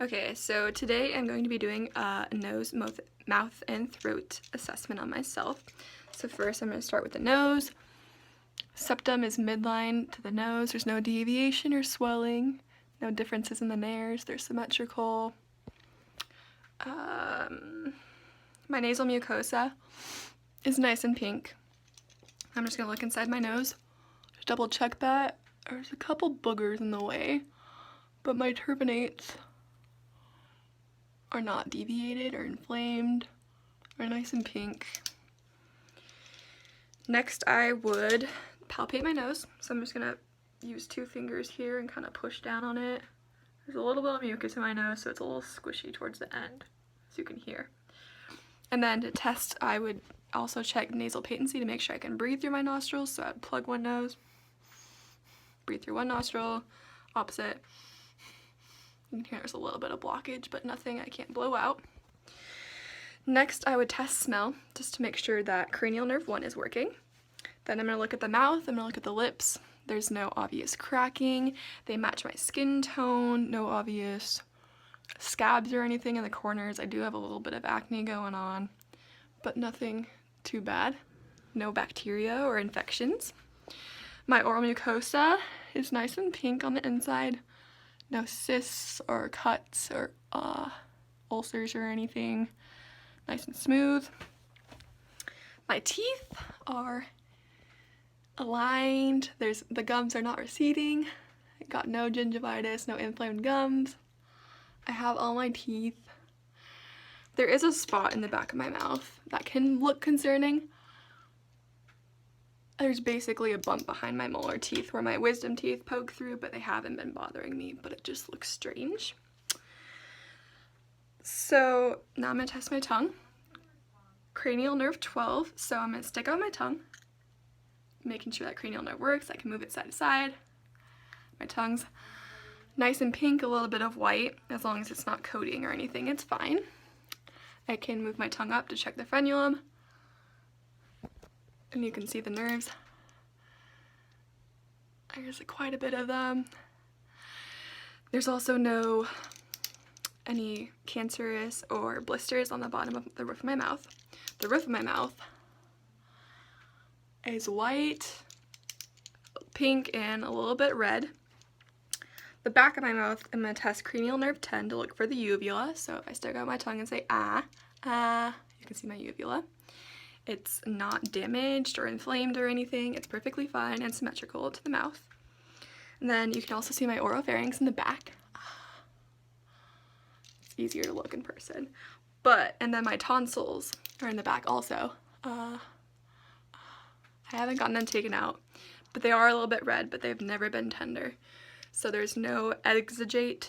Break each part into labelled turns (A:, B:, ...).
A: Okay, so today I'm going to be doing a nose, mouth, and throat assessment on myself. So first I'm going to start with the nose. Septum is midline to the nose. There's no deviation or swelling. No differences in the nares. They're symmetrical. My nasal mucosa is nice and pink. I'm just going to look inside my nose. Just double check that. There's a couple boogers in the way, but my turbinates are not deviated or inflamed, are nice and pink. Next I would palpate my nose, so I'm just gonna use 2 fingers here and kind of push down on it. There's a little bit of mucus in my nose, so it's a little squishy towards the end, so you can hear. And then to test, I would also check nasal patency to make sure I can breathe through my nostrils, so I'd plug one nose, breathe through one nostril, opposite. You can hear there's a little bit of blockage, but nothing I can't blow out. Next, I would test smell, just to make sure that cranial nerve 1 is working. Then I'm going to look at the mouth, I'm going to look at the lips. There's no obvious cracking. They match my skin tone, no obvious scabs or anything in the corners. I do have a little bit of acne going on, but nothing too bad. No bacteria or infections. My oral mucosa is nice and pink on the inside. No cysts or cuts or ulcers or anything. Nice and smooth. My teeth are aligned. The gums are not receding. I got no gingivitis, no inflamed gums. I have all my teeth. There is a spot in the back of my mouth that can look concerning. There's basically a bump behind my molar teeth where my wisdom teeth poke through, but they haven't been bothering me, but it just looks strange. So now I'm going to test my tongue. Cranial nerve 12, so I'm going to stick out my tongue, making sure that cranial nerve works. I can move it side to side. My tongue's nice and pink, a little bit of white. As long as it's not coating or anything, it's fine. I can move my tongue up to check the frenulum. And you can see the nerves. There's quite a bit of them. There's also no any cancerous or blisters on the bottom of the roof of my mouth. The roof of my mouth is white, pink, and a little bit red. The back of my mouth, I'm going to test cranial nerve 10 to look for the uvula. So if I stick out my tongue and say ah, ah, you can see my uvula. It's not damaged or inflamed or anything. It's perfectly fine and symmetrical to the mouth. And then you can also see my oropharynx in the back. It's easier to look in person. And then my tonsils are in the back also. I haven't gotten them taken out, but they are a little bit red, but they've never been tender. So there's no exudate.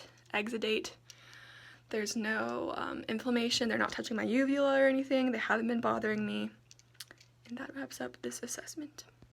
A: There's no inflammation. They're not touching my uvula or anything. They haven't been bothering me. And that wraps up this assessment.